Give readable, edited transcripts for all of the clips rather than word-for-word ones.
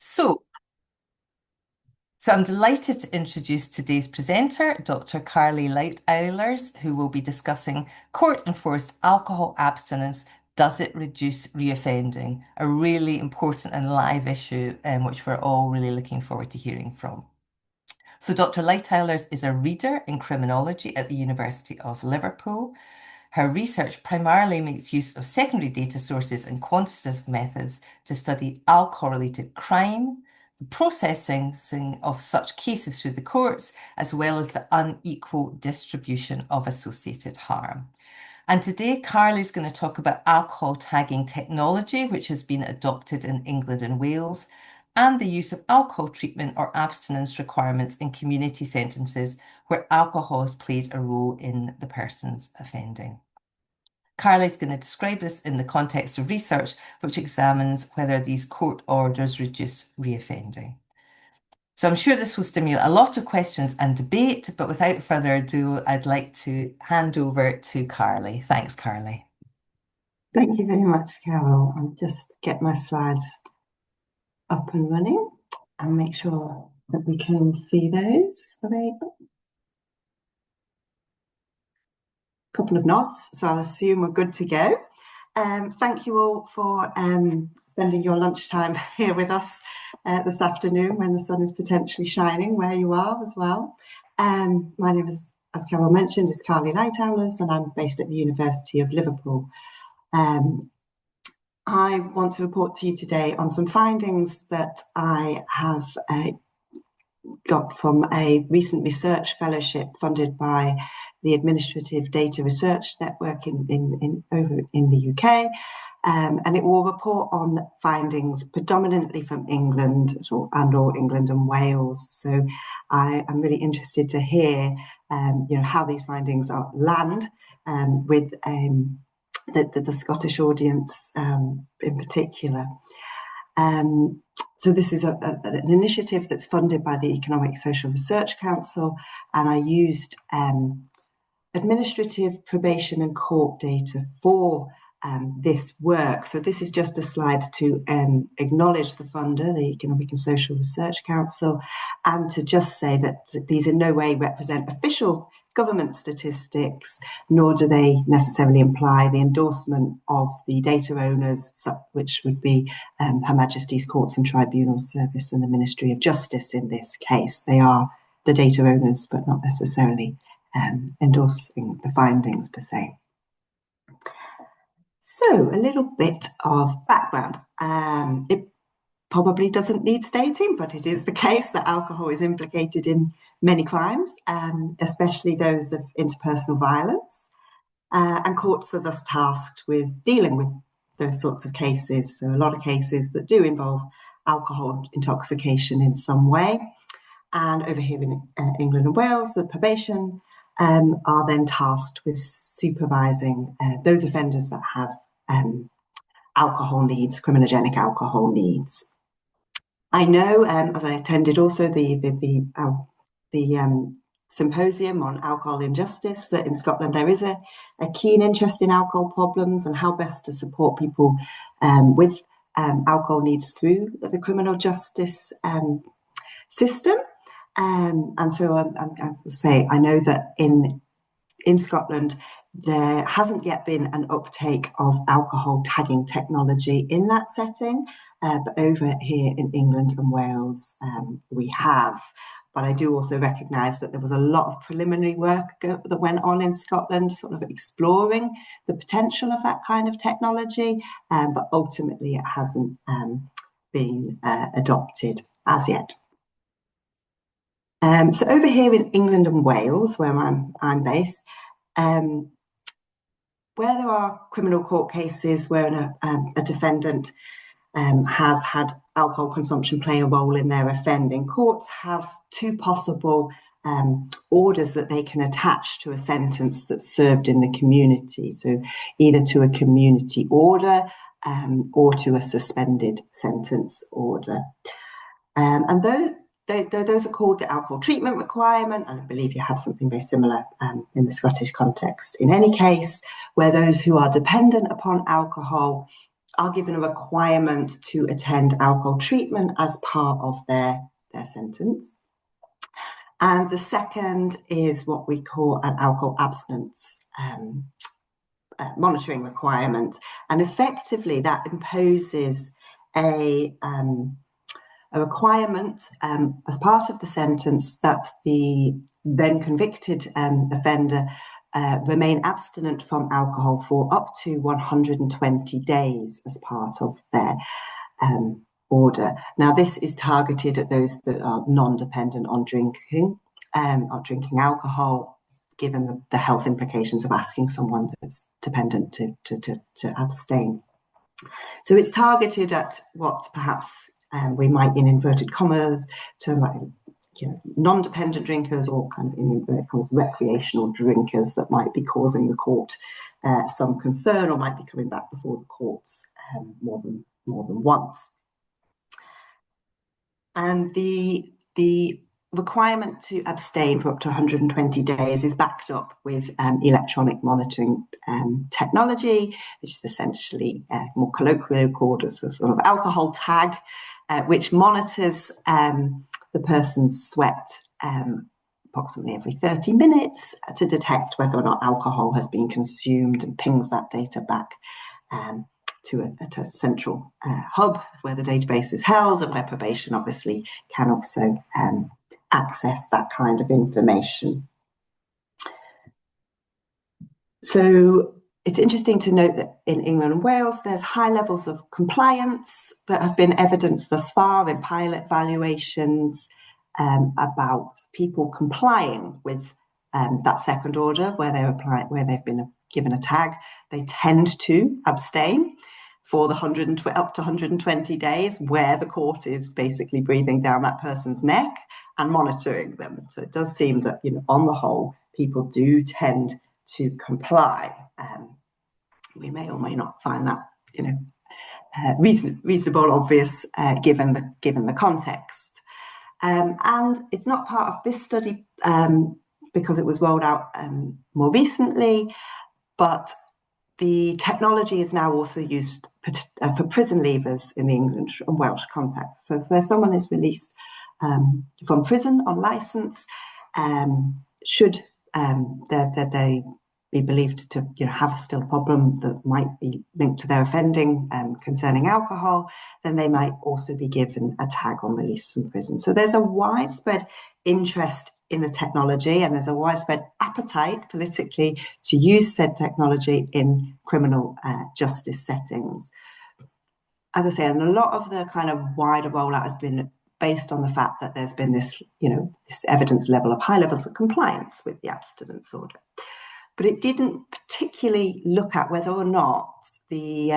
So, I'm delighted to introduce today's presenter, Dr. Carly Lightowlers, who will be discussing court-enforced alcohol abstinence. Does it reduce reoffending? A really important and live issue, which we're all really looking forward to hearing from. So, Dr. Lightowlers is a reader in criminology at the University of Liverpool. Her research primarily makes use of secondary data sources and quantitative methods to study alcohol-related crime, the processing of such cases through the courts, as well as the unequal distribution of associated harm. And today, Carly's going to talk about alcohol tagging technology, which has been adopted in England and Wales, and the use of alcohol treatment or abstinence requirements in community sentences where alcohol has played a role in the person's offending. Carly's going to describe this in the context of research, which examines whether these court orders reduce reoffending. So I'm sure this will stimulate a lot of questions and debate, but without further ado, I'd like to hand over to Carly. Thanks, Carly. Thank you very much, Carol. I'll just get my slides up and running and make sure that we can see those. Are they up? Couple of nods, so I'll assume we're good to go. Thank you all for spending your lunchtime here with us this afternoon when the sun is potentially shining where you are as well. My name is, as Carol mentioned, is Carly Lightowlers, and I'm based at the University of Liverpool. I want to report to you today on some findings that I have got from a recent research fellowship funded by the Administrative Data Research Network over in the UK, and it will report on findings predominantly from England or England and Wales. So I am really interested to hear, how these findings land with the Scottish audience in particular. So this is an initiative that's funded by the Economic Social Research Council, and I used administrative, probation and court data for this work. So this is just a slide to acknowledge the funder, the Economic and Social Research Council, and to just say that these in no way represent official government statistics, nor do they necessarily imply the endorsement of the data owners, which would be Her Majesty's Courts and Tribunals Service and the Ministry of Justice in this case. They are the data owners, but not necessarily endorsing the findings per se. So a little bit of background. It probably doesn't need stating, but it is the case that alcohol is implicated in many crimes, especially those of interpersonal violence. And courts are thus tasked with dealing with those sorts of cases. So a lot of cases that do involve alcohol intoxication in some way. And over here in England and Wales, the probation are then tasked with supervising those offenders that have alcohol needs, criminogenic alcohol needs. I know, as I attended also the symposium on alcohol injustice, that in Scotland there is a keen interest in alcohol problems and how best to support people with alcohol needs through the criminal justice system. And so, as I say, I know that in Scotland there hasn't yet been an uptake of alcohol tagging technology in that setting, but over here in England and Wales we have. But I do also recognise that there was a lot of preliminary work that went on in Scotland, sort of exploring the potential of that kind of technology, but ultimately it hasn't been adopted as yet. So over here in England and Wales, where I'm based, where there are criminal court cases where a defendant has had alcohol consumption play a role in their offending, courts have two possible orders that they can attach to a sentence that's served in the community. So either to a community order or to a suspended sentence order. And those are called the alcohol treatment requirement, and I believe you have something very similar in the Scottish context. In any case, where those who are dependent upon alcohol are given a requirement to attend alcohol treatment as part of their sentence. And the second is what we call an alcohol abstinence monitoring requirement. And effectively that imposes a requirement as part of the sentence that the then convicted offender remain abstinent from alcohol for up to 120 days as part of their order. Now, this is targeted at those that are non-dependent on drinking alcohol, given the health implications of asking someone that's dependent to abstain. So it's targeted at what perhaps we might, in inverted commas, term like non-dependent drinkers, or kind of in inverted commas recreational drinkers that might be causing the court some concern, or might be coming back before the courts more than once. And the requirement to abstain for up to 120 days is backed up with electronic monitoring technology, which is essentially more colloquially called as a sort of alcohol tag, which monitors the person's sweat approximately every 30 minutes to detect whether or not alcohol has been consumed, and pings that data back to a central hub where the database is held, and where probation obviously can also access that kind of information. So it's interesting to note that in England and Wales, there's high levels of compliance that have been evidenced thus far in pilot valuations about people complying with that second order where they've been given a tag. They tend to abstain for the up to 120 days, where the court is basically breathing down that person's neck and monitoring them. So it does seem that, on the whole, people do tend to comply. We may or may not find that, reasonable, obvious, given the context. And it's not part of this study because it was rolled out more recently, but the technology is now also used for prison leavers in the England and Welsh context. So where someone is released from prison on licence, should they be believed to have still a problem that might be linked to their offending concerning alcohol, then they might also be given a tag on release from prison. So there's a widespread interest in the technology, and there's a widespread appetite politically to use said technology in criminal justice settings. As I say, and a lot of the kind of wider rollout has been based on the fact that there's been this, this evidence level of high levels of compliance with the abstinence order. But it didn't particularly look at whether or not the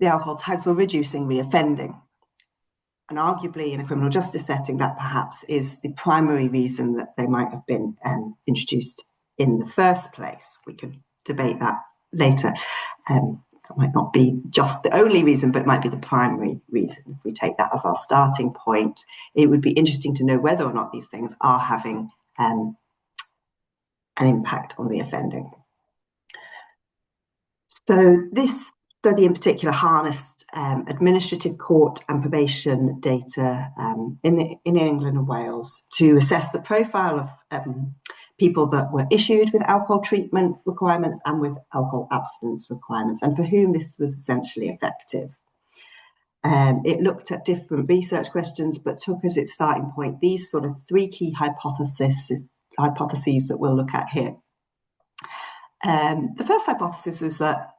alcohol tags were reducing reoffending. And arguably, in a criminal justice setting, that perhaps is the primary reason that they might have been introduced in the first place. We can debate that later. That might not be just the only reason, but it might be the primary reason. If we take that as our starting point, it would be interesting to know whether or not these things are having an impact on the offending. So this study in particular harnessed administrative court and probation data in England and Wales to assess the profile of people that were issued with alcohol treatment requirements and with alcohol abstinence requirements, and for whom this was essentially effective. It looked at different research questions, but took as its starting point these sort of three key hypotheses that we'll look at here. The first hypothesis was that,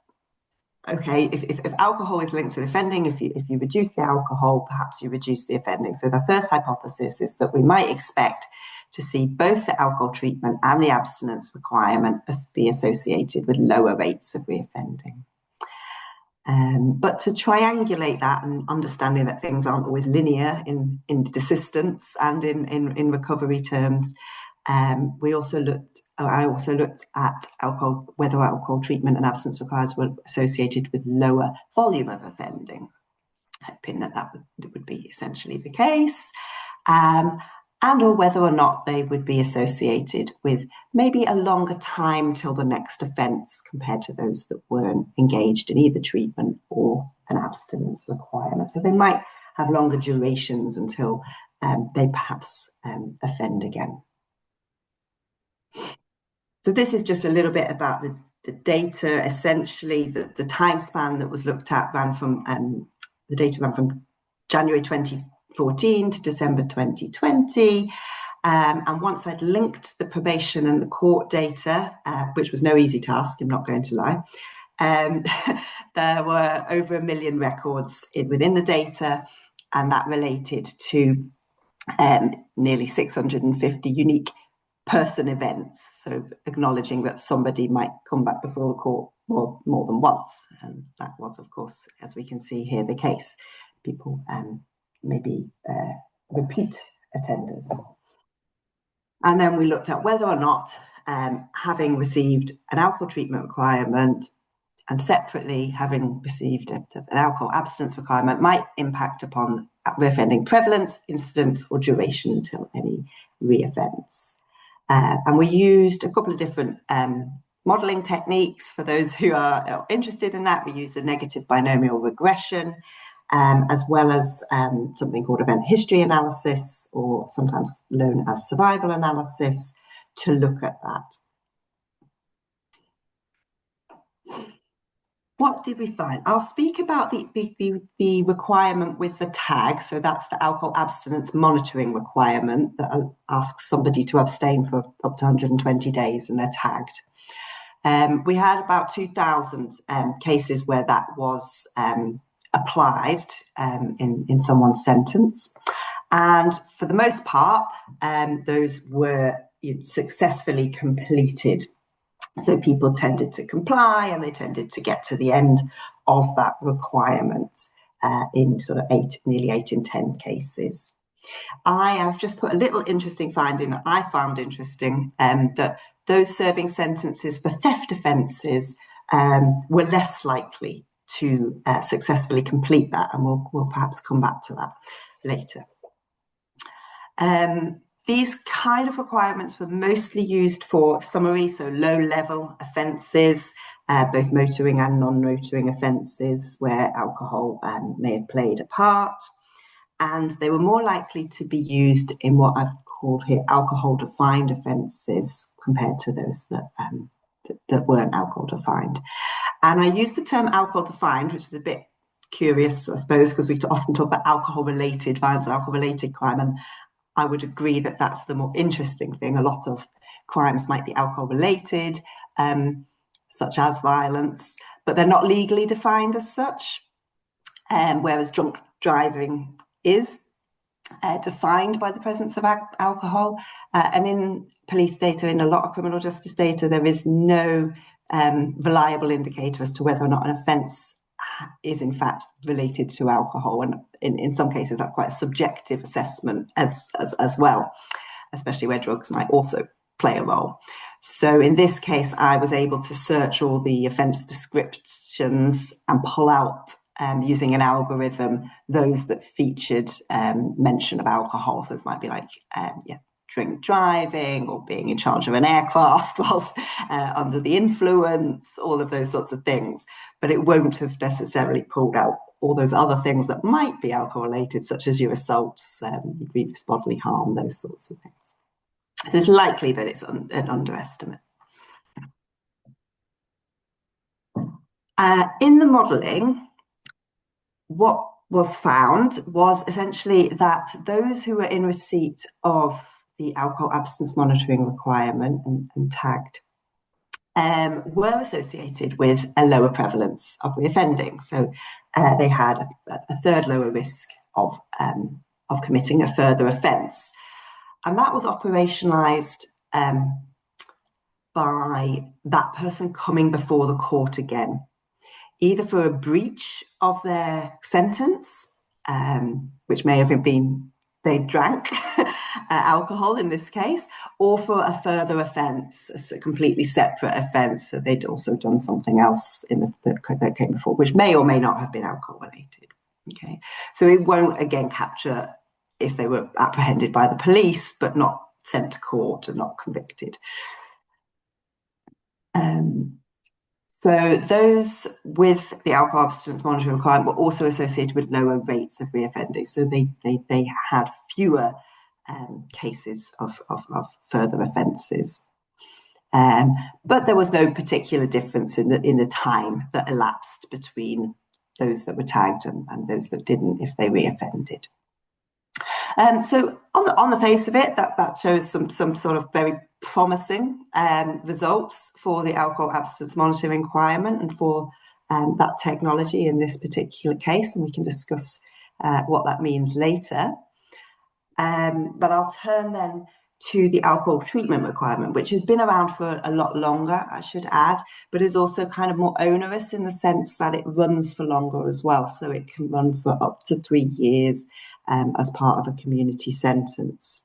okay, if alcohol is linked to the offending, if you reduce the alcohol, perhaps you reduce the offending. So the first hypothesis is that we might expect to see both the alcohol treatment and the abstinence requirement be associated with lower rates of reoffending. But to triangulate that, and understanding that things aren't always linear in desistance and in recovery terms, I also looked at whether alcohol treatment and abstinence requirements were associated with lower volume of offending, hoping that would be essentially the case. and or whether or not they would be associated with maybe a longer time till the next offence compared to those that weren't engaged in either treatment or an abstinence requirement. So they might have longer durations until they perhaps offend again. So this is just a little bit about the data. Essentially, the time span that was looked at ran from, the data ran from January 2014 to December 2020. And once I'd linked the probation and the court data, which was no easy task, I'm not going to lie, there were over 1 million records within the data, and that related to nearly 650 unique person events, so acknowledging that somebody might come back before the court more than once. And that was, of course, as we can see here, the case. People maybe repeat attenders. And then we looked at whether or not having received an alcohol treatment requirement and separately having received an alcohol abstinence requirement might impact upon reoffending prevalence, incidence, or duration until any reoffence. And we used a couple of different modelling techniques. For those who are interested in that, we used a negative binomial regression, as well as something called event history analysis, or sometimes known as survival analysis, to look at that. What did we find? I'll speak about the requirement with the tag. So that's the alcohol abstinence monitoring requirement that asks somebody to abstain for up to 120 days, and they're tagged. We had about 2,000 cases where that was applied in someone's sentence. And for the most part, those were successfully completed. So people tended to comply, and they tended to get to the end of that requirement in sort of nearly 8 in 10 cases. I have just put a little interesting finding that I found interesting, that those serving sentences for theft offences were less likely to successfully complete that, and we'll perhaps come back to that later. These kind of requirements were mostly used for summary, so low-level offences, both motoring and non-motoring offences where alcohol may have played a part. And they were more likely to be used in what I've called here alcohol-defined offences compared to those that weren't alcohol-defined. And I use the term alcohol-defined, which is a bit curious, I suppose, because we often talk about alcohol-related violence and alcohol-related crime, and I would agree that that's the more interesting thing. A lot of crimes might be alcohol-related, such as violence, but they're not legally defined as such, whereas drunk driving is defined by the presence of alcohol. And in police data, in a lot of criminal justice data, there is no reliable indicator as to whether or not an offence is in fact related to alcohol, and in some cases that's quite a subjective assessment as well, especially where drugs might also play a role. So in this case, I was able to search all the offence descriptions and pull out, using an algorithm, those that featured mention of alcohol. So this might be like drink driving, or being in charge of an aircraft whilst under the influence, all of those sorts of things. But it won't have necessarily pulled out all those other things that might be alcohol related, such as your assaults, your grievous bodily harm, those sorts of things. So it's likely that it's an underestimate. In the modelling, what was found was essentially that those who were in receipt of the alcohol abstinence monitoring requirement and tagged were associated with a lower prevalence of reoffending. So they had a third lower risk of committing a further offence. And that was operationalised by that person coming before the court again, either for a breach of their sentence, which may have been they drank alcohol in this case, or for a further offence, a completely separate offence, so they'd also done something else that came before, which may or may not have been alcohol related. Okay, so it won't again capture if they were apprehended by the police but not sent to court and not convicted. So those with the alcohol abstinence monitoring requirement were also associated with lower rates of reoffending. So they had fewer cases of further offences. But there was no particular difference in the time that elapsed between those that were tagged and those that didn't if they reoffended. So on the face of it, that shows some sort of very promising results for the alcohol abstinence monitoring requirement and for that technology in this particular case, and we can discuss what that means later. But I'll turn then to the alcohol treatment requirement, which has been around for a lot longer, I should add, but is also kind of more onerous in the sense that it runs for longer as well. So it can run for up to 3 years as part of a community sentence.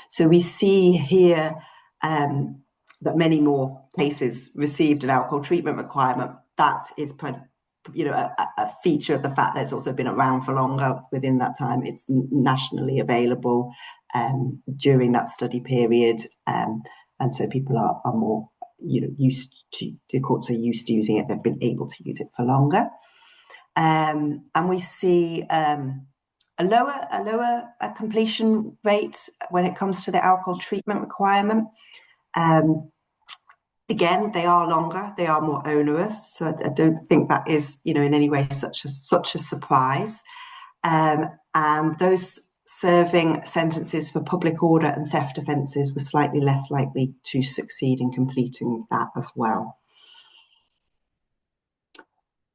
So we see here that many more cases received an alcohol treatment requirement. That is, a feature of the fact that it's also been around for longer within that time. It's nationally available during that study period, and so people are more, used to, the courts are used to using it. They've been able to use it for longer, and we see a lower completion rate when it comes to the alcohol treatment requirement. Again, they are longer, they are more onerous, so I don't think that is, in any way such a surprise. And those serving sentences for public order and theft offences were slightly less likely to succeed in completing that as well.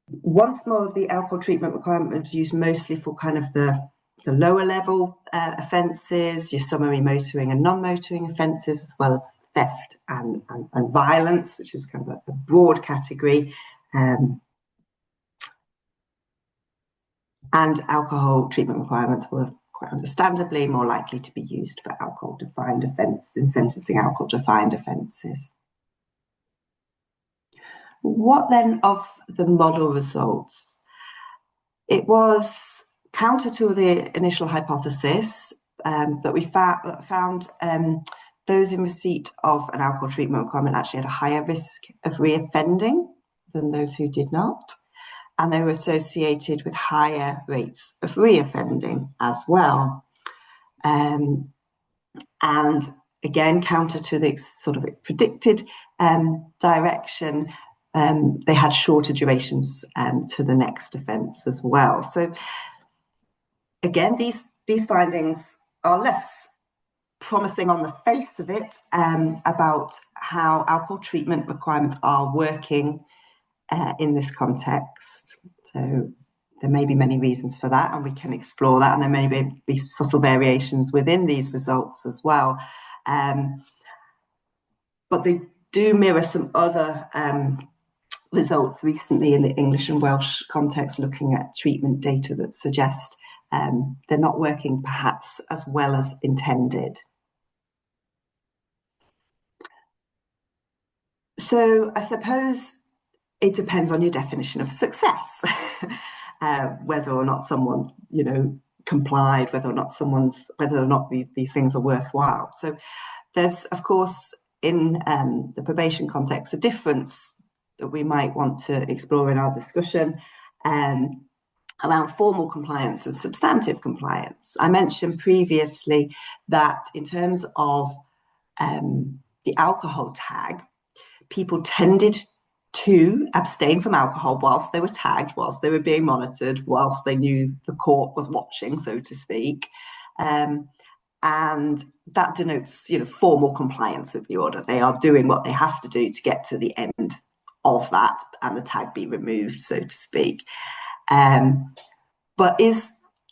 Once more, the alcohol treatment requirement was used mostly for kind of the lower level offences, your summary motoring and non-motoring offences, as well as theft and violence, which is kind of a broad category. And alcohol treatment requirements were quite understandably more likely to be used for alcohol-defined offences in sentencing alcohol-defined offences. What then of the model results? It was counter to the initial hypothesis that we found those in receipt of an alcohol treatment requirement actually had a higher risk of reoffending than those who did not. And they were associated with higher rates of reoffending as well. And again, counter to the sort of predicted direction, they had shorter durations to the next offence as well. So again, these findings are less promising on the face of it about how alcohol treatment requirements are working in this context. So there may be many reasons for that, and we can explore that, and there may be subtle variations within these results as well. But they do mirror some other results recently in the English and Welsh context, looking at treatment data that suggest they're not working perhaps as well as intended. So I suppose it depends on your definition of success, whether or not someone's, complied, whether or not these things are worthwhile. So there's, of course, in the probation context, a difference that we might want to explore in our discussion around formal compliance and substantive compliance. I mentioned previously that in terms of the alcohol tag, people tended to abstain from alcohol whilst they were tagged, whilst they were being monitored, whilst they knew the court was watching, so to speak. And that denotes, formal compliance with the order. They are doing what they have to do to get to the end of that and the tag be removed, so to speak. But is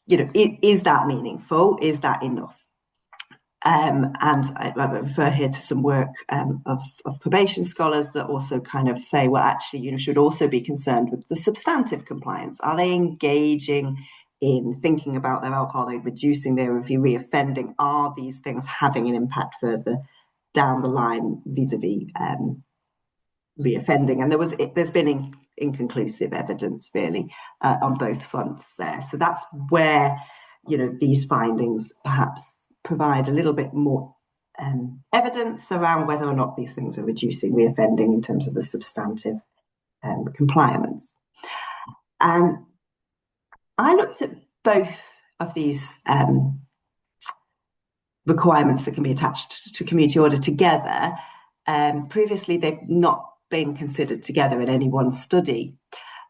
that meaningful? Is that enough? And I refer here to some work of probation scholars that also kind of say, well, actually, you should also be concerned with the substantive compliance. Are they engaging in thinking about their alcohol? Are they reducing their reoffending? Are these things having an impact further down the line vis-a-vis reoffending? And there's been inconclusive evidence really on both fronts there. So that's where these findings perhaps provide a little bit more evidence around whether or not these things are reducing reoffending in terms of the substantive compliance. And I looked at both of these requirements that can be attached to community order together. Previously, they've not been considered together in any one study,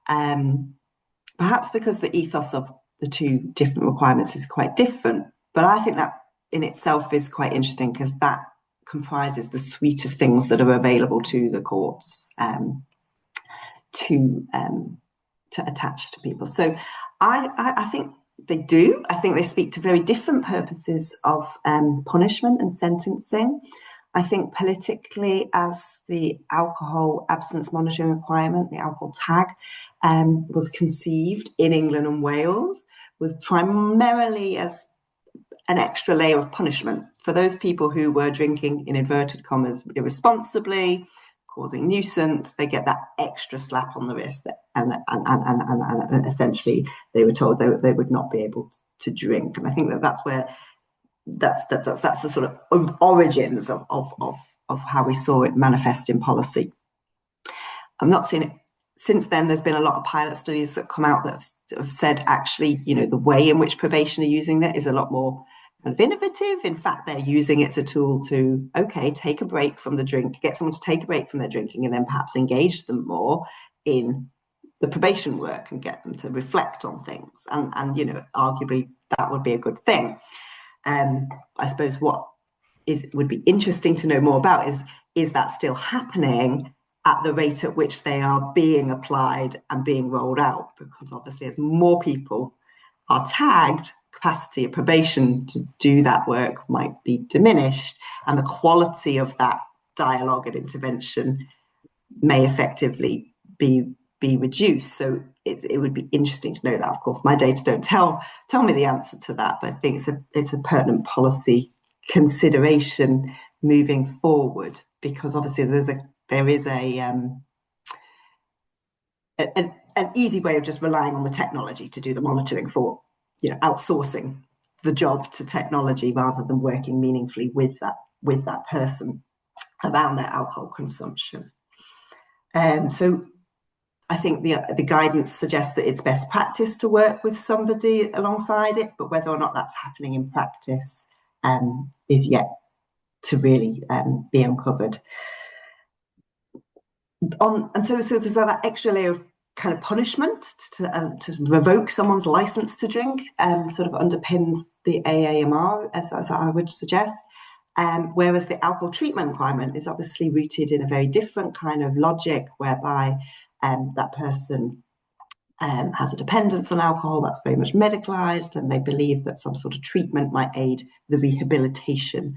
perhaps because the ethos of the two different requirements is quite different. But I think that in itself is quite interesting because that comprises the suite of things that are available to the courts to attach to people. So I think they do. I think they speak to very different purposes of punishment and sentencing. I think politically, as the alcohol abstinence monitoring requirement, the alcohol tag, was conceived in England and Wales, was primarily as an extra layer of punishment for those people who were drinking, in inverted commas, irresponsibly, causing nuisance. They get that extra slap on the wrist, and essentially they were told they would not be able to drink. And I think that's where that's the sort of origins of how we saw it manifest in policy. I'm not seeing it since then. There's been a lot of pilot studies that come out that have said actually, the way in which probation are using it is a lot more kind of innovative. In fact, they're using it as a tool to, take a break from the drink, get someone to take a break from their drinking, and then perhaps engage them more in the probation work and get them to reflect on things. And arguably that would be a good thing. I suppose what would be interesting to know more about is that still happening at the rate at which they are being applied and being rolled out? Because obviously, as more people are tagged, capacity of probation to do that work might be diminished, and the quality of that dialogue and intervention may effectively be reduced. So it would be interesting to know that. Of course, my data don't tell me the answer to that, but I think it's a pertinent policy consideration moving forward, because obviously there is an easy way of just relying on the technology to do the monitoring for, outsourcing the job to technology rather than working meaningfully with that person around their alcohol consumption. So I think the guidance suggests that it's best practice to work with somebody alongside it, but whether or not that's happening in practice is yet to really be uncovered. And so there's that extra layer of kind of punishment to revoke someone's license to drink, sort of underpins the AAMR, as I would suggest. Whereas the alcohol treatment requirement is obviously rooted in a very different kind of logic, whereby that person has a dependence on alcohol that's very much medicalized, and they believe that some sort of treatment might aid the rehabilitation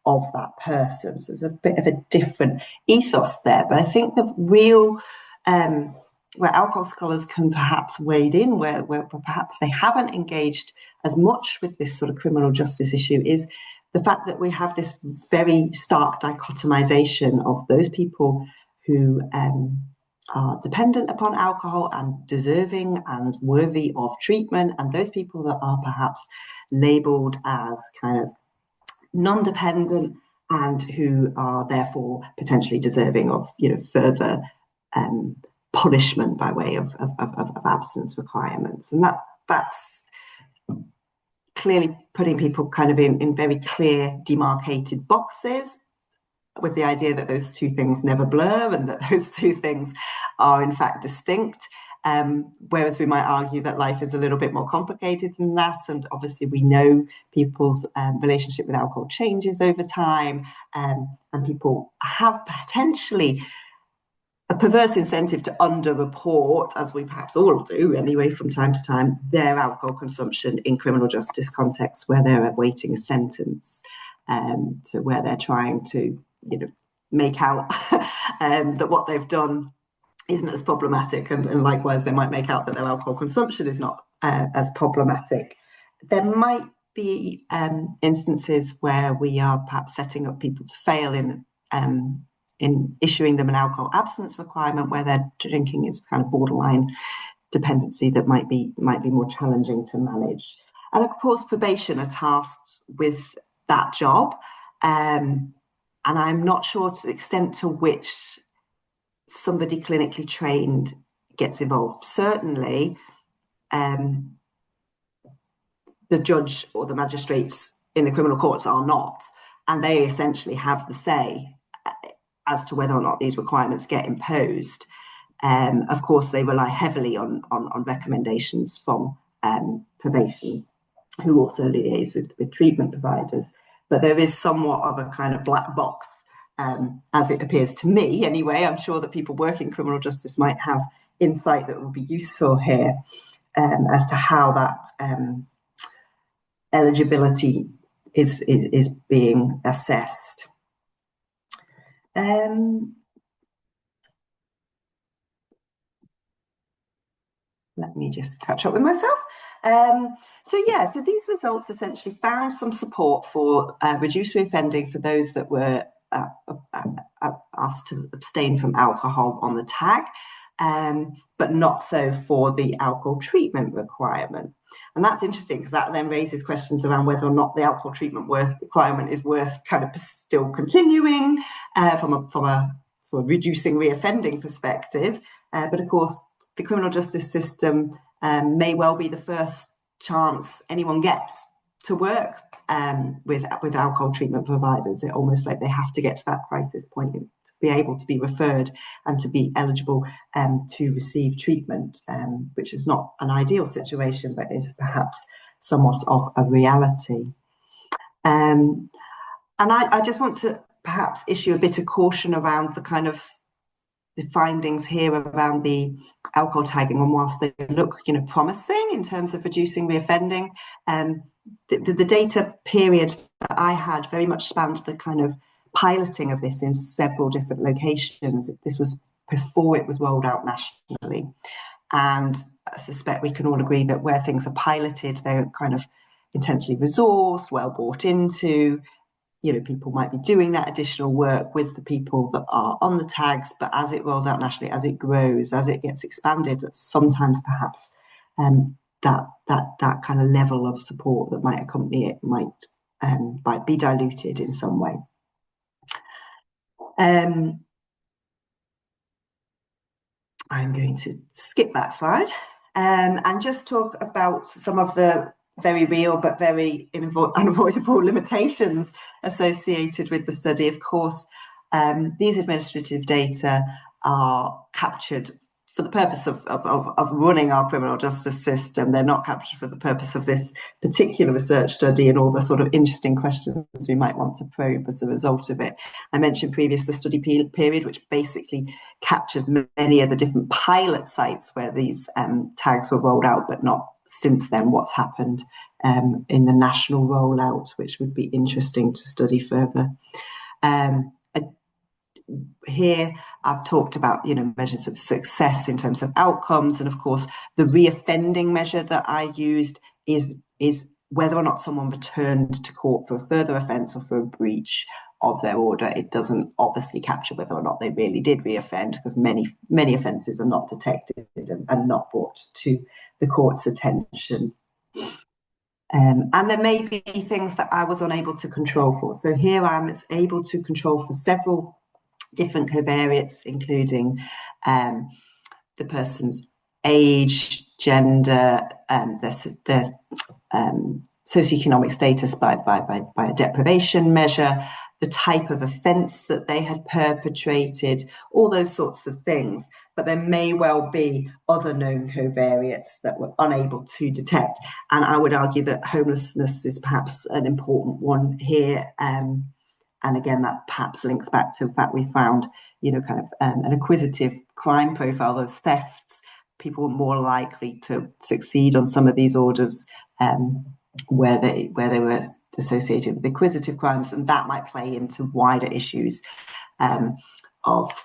of that person. So there's a bit of a different ethos there. But I think the real where alcohol scholars can perhaps wade in, where perhaps they haven't engaged as much with this sort of criminal justice issue, is the fact that we have this very stark dichotomization of those people who are dependent upon alcohol and deserving and worthy of treatment, and those people that are perhaps labelled as kind of non-dependent and who are therefore potentially deserving of further punishment by way of abstinence requirements. And that's clearly putting people kind of in very clear demarcated boxes, with the idea that those two things never blur and that those two things are in fact distinct. Whereas we might argue that life is a little bit more complicated than that. And obviously we know people's relationship with alcohol changes over time, and people have potentially a perverse incentive to underreport, as we perhaps all do anyway from time to time, their alcohol consumption in criminal justice contexts where they're awaiting a sentence. So where they're trying to make out that what they've done isn't as problematic, and likewise they might make out that their alcohol consumption is not as problematic. There might be instances where we are perhaps setting up people to fail in issuing them an alcohol abstinence requirement, where their drinking is kind of borderline dependency that might be more challenging to manage. And of course, probation are tasked with that job. And I'm not sure to the extent to which somebody clinically trained gets involved. Certainly, the judge or the magistrates in the criminal courts are not, and they essentially have the say as to whether or not these requirements get imposed. Of course, they rely heavily on recommendations from probation, who also liaise with treatment providers. But there is somewhat of a kind of black box, as it appears to me anyway. I'm sure that people working in criminal justice might have insight that will be useful here, as to how that eligibility is being assessed. Let me just catch up with myself. So these results essentially found some support for reduced reoffending for those that were asked to abstain from alcohol on the tag, but not so for the alcohol treatment requirement. And that's interesting because that then raises questions around whether or not the alcohol treatment requirement is worth kind of still continuing from a reducing reoffending perspective. But of course, the criminal justice system may well be the first chance anyone gets to work with alcohol treatment providers. It's almost like they have to get to that crisis point to be able to be referred and to be eligible to receive treatment, which is not an ideal situation, but is perhaps somewhat of a reality. And I just want to perhaps issue a bit of caution around the kind of the findings here around the alcohol tagging, and whilst they look, promising in terms of reducing reoffending, the data period that I had very much spanned the kind of piloting of this in several different locations. This was before it was rolled out nationally, and I suspect we can all agree that where things are piloted, they're kind of intentionally resourced, well bought into. People might be doing that additional work with the people that are on the tags, but as it rolls out nationally, as it grows, as it gets expanded, sometimes perhaps that kind of level of support that might accompany it might be diluted in some way. I'm going to skip that slide and just talk about some of the very real but very unavoidable limitations associated with the study. Of course, these administrative data are captured for the purpose of running our criminal justice system. They're not captured for the purpose of this particular research study and all the sort of interesting questions we might want to probe as a result of it. I mentioned previously the study period, which basically captures many of the different pilot sites where these tags were rolled out, but not since then what's happened in the national rollout, which would be interesting to study further. Here I've talked about measures of success in terms of outcomes, and of course the reoffending measure that I used is whether or not someone returned to court for a further offence or for a breach of their order. It doesn't obviously capture whether or not they really did reoffend, because many offences are not detected and not brought to the court's attention. And there may be things that I was unable to control for. So here I'm able to control for several different covariates, including the person's age, gender, their socioeconomic status by a deprivation measure, the type of offence that they had perpetrated, all those sorts of things. But there may well be other known covariates that we're unable to detect. And I would argue that homelessness is perhaps an important one here. And again, that perhaps links back to the fact we found, an acquisitive crime profile, those thefts. People were more likely to succeed on some of these orders where they were associated with acquisitive crimes, and that might play into wider issues of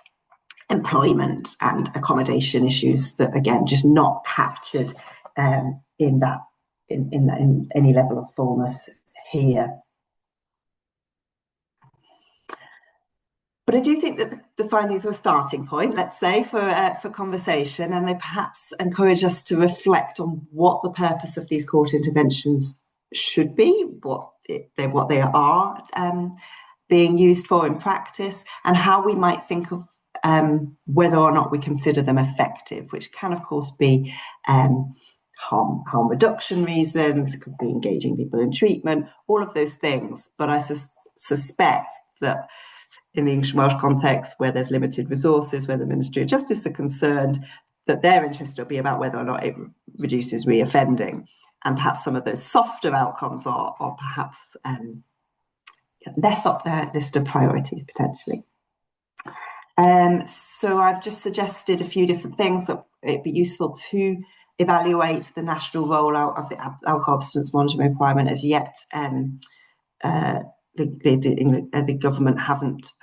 employment and accommodation issues that, again, just not captured in any level of fullness here. But I do think that the findings are a starting point, let's say, for conversation, and they perhaps encourage us to reflect on what the purpose of these court interventions should be, what they are being used for in practice, and how we might think of whether or not we consider them effective, which can, of course, be harm reduction reasons. It could be engaging people in treatment, all of those things. But I suspect that in the English and Welsh context, where there's limited resources, where the Ministry of Justice are concerned, that their interest will be about whether or not it reduces reoffending. And perhaps some of those softer outcomes are perhaps less up their list of priorities, potentially. So I've just suggested a few different things that it'd be useful to evaluate the national rollout of the alcohol abstinence monitoring requirement. As yet, the government haven't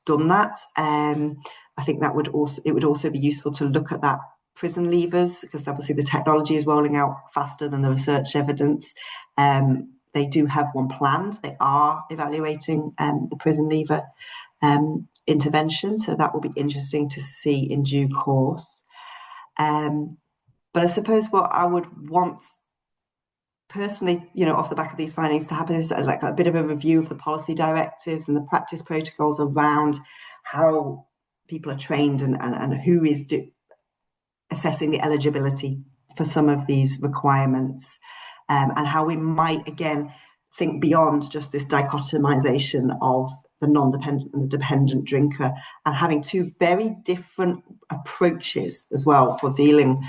done that. I think that would also be useful to look at that prison levers, because obviously the technology is rolling out faster than the research evidence. They do have one planned. They are evaluating the prison lever intervention, so that will be interesting to see in due course. But I suppose what I would want personally, off the back of these findings to happen is like a bit of a review of the policy directives and the practice protocols around how people are trained and who is assessing the eligibility for some of these requirements, and how we might, again, think beyond just this dichotomization of the non-dependent and the dependent drinker, and having two very different approaches as well for dealing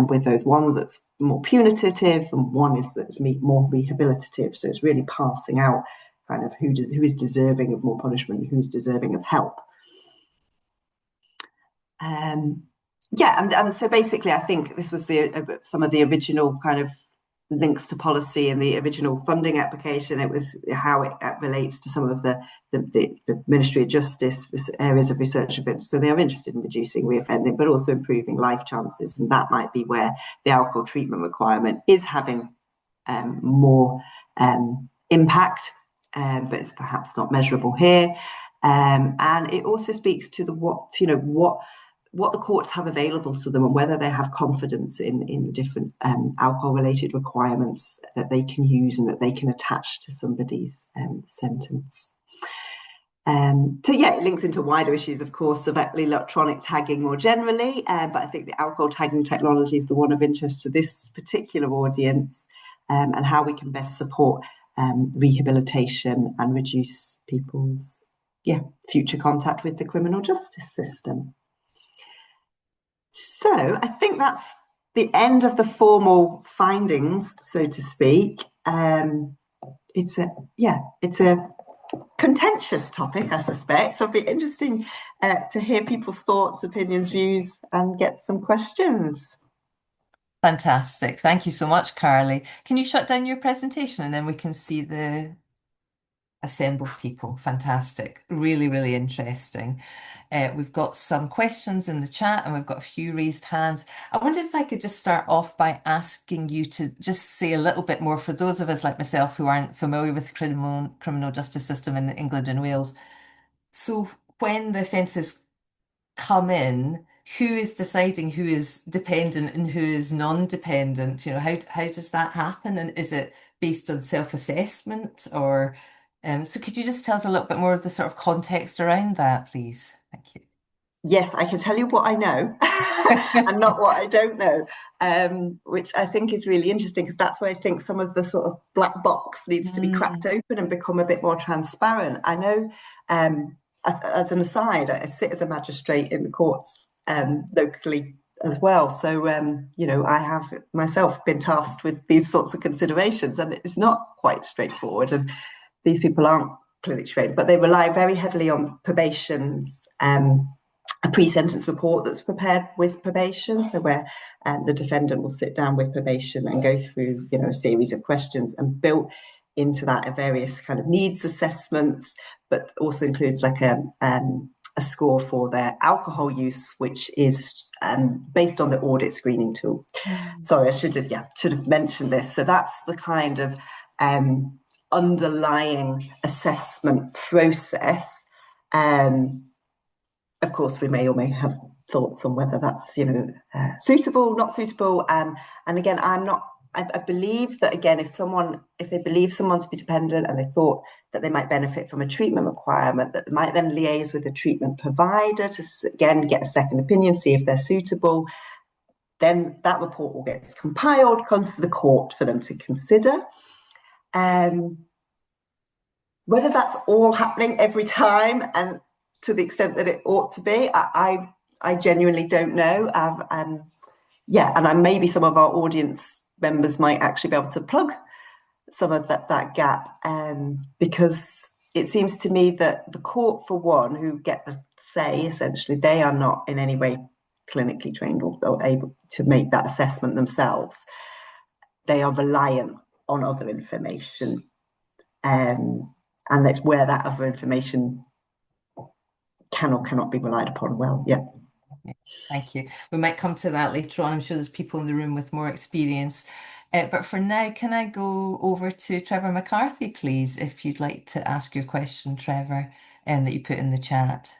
with those. One that's more punitive and one that's more rehabilitative. So it's really passing out kind of who is deserving of more punishment and who's deserving of help. And so basically I think this was some of the original kind of links to policy in the original funding application. It was how it relates to some of the Ministry of Justice areas of research. So they are interested in reducing reoffending, but also improving life chances. And that might be where the alcohol treatment requirement is having more impact, but it's perhaps not measurable here. And it also speaks to what the courts have available to them and whether they have confidence in the different alcohol-related requirements that they can use and that they can attach to somebody's sentence. It links into wider issues, of course, of electronic tagging more generally, but I think the alcohol tagging technology is the one of interest to this particular audience, and how we can best support rehabilitation and reduce people's future contact with the criminal justice system. So I think that's the end of the formal findings, so to speak. It's a contentious topic, I suspect. So it'll be interesting to hear people's thoughts, opinions, views, and get some questions. Fantastic. Thank you so much, Carly. Can you shut down your presentation and then we can see the assembled people? Fantastic. Really, really interesting. We've got some questions in the chat and we've got a few raised hands. I wonder if I could just start off by asking you to just say a little bit more for those of us like myself who aren't familiar with the criminal justice system in England and Wales. So when the offences come in, who is deciding who is dependent and who is non-dependent? How does that happen? And is it based on self-assessment or so could you just tell us a little bit more of the sort of context around that, please? Thank you. Yes, I can tell you what I know and not what I don't know, which I think is really interesting, because that's where I think some of the sort of black box needs to be cracked open and become a bit more transparent. I know, as an aside, I sit as a magistrate in the courts locally as well. So, I have myself been tasked with these sorts of considerations, and it's not quite straightforward. And these people aren't clinically trained, but they rely very heavily on probation's a pre-sentence report that's prepared with probation, so where the defendant will sit down with probation and go through, a series of questions, and built into that are various kind of needs assessments, but also includes like a score for their alcohol use, which is based on the audit screening tool. Sorry, I should have mentioned this. So that's the kind of underlying assessment process. Of course, we may or may have thoughts on whether that's suitable, not suitable. And again, I'm not. I believe that again, if they believe someone to be dependent and they thought that they might benefit from a treatment requirement, that they might then liaise with the treatment provider to again get a second opinion, see if they're suitable. Then that report will get compiled, comes to the court for them to consider. Whether that's all happening every time and to the extent that it ought to be, I genuinely don't know. And maybe some of our audience members might actually be able to plug some of that gap, because it seems to me that the court, for one, who get the say, essentially, they are not in any way clinically trained or able to make that assessment themselves. They are reliant on other information, and that's where that other information can or cannot be relied upon well. Yeah. Thank you. We might come to that later on. I'm sure there's people in the room with more experience. But for now, can I go over to Trevor McCarthy, please, if you'd like to ask your question, Trevor, that you put in the chat.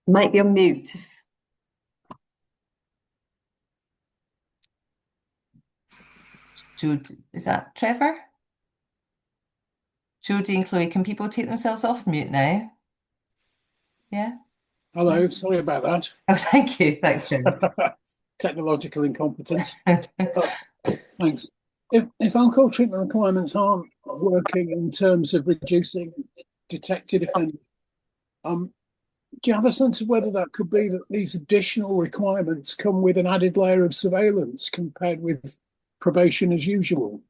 Might be on mute. Jude, is that Trevor? Jodie and Chloe, can people take themselves off mute now? Yeah? Hello, sorry about that. Oh, thank you. Thanks, Trevor. Technological incompetence. Thanks. If alcohol treatment requirements aren't working in terms of reducing detected offending, do you have a sense of whether that could be that these additional requirements come with an added layer of surveillance compared with probation as usual?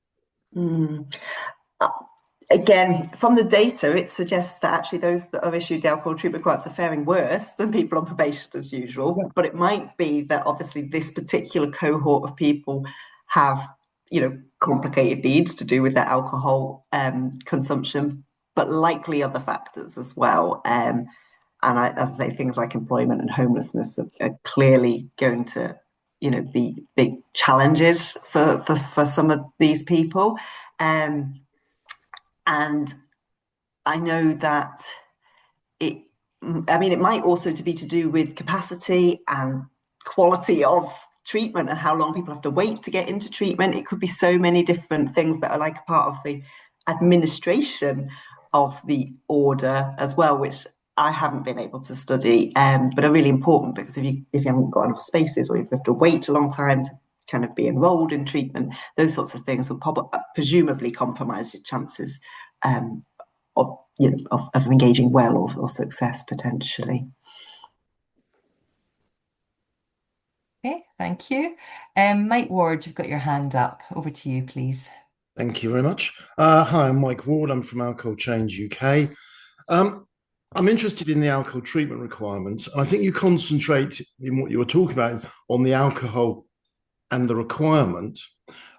Again, from the data, it suggests that actually those that are issued the alcohol treatment requirements are faring worse than people on probation as usual. Yeah. But it might be that obviously this particular cohort of people have, complicated needs to do with their alcohol consumption, but likely other factors as well. And as I say, things like employment and homelessness are clearly going to, be big challenges for some of these people. And I know that it might also be to do with capacity and quality of treatment and how long people have to wait to get into treatment. It could be so many different things that are like a part of the administration of the order as well, which I haven't been able to study, but are really important, because if you haven't got enough spaces, or you have to wait a long time to kind of be enrolled in treatment, those sorts of things will presumably compromise your chances of engaging well or success potentially. Okay, thank you. Mike Ward, you've got your hand up. Over to you, please. Thank you very much. Hi, I'm Mike Ward. I'm from Alcohol Change UK. I'm interested in the alcohol treatment requirements, and I think you concentrate in what you were talking about on the alcohol and the requirement.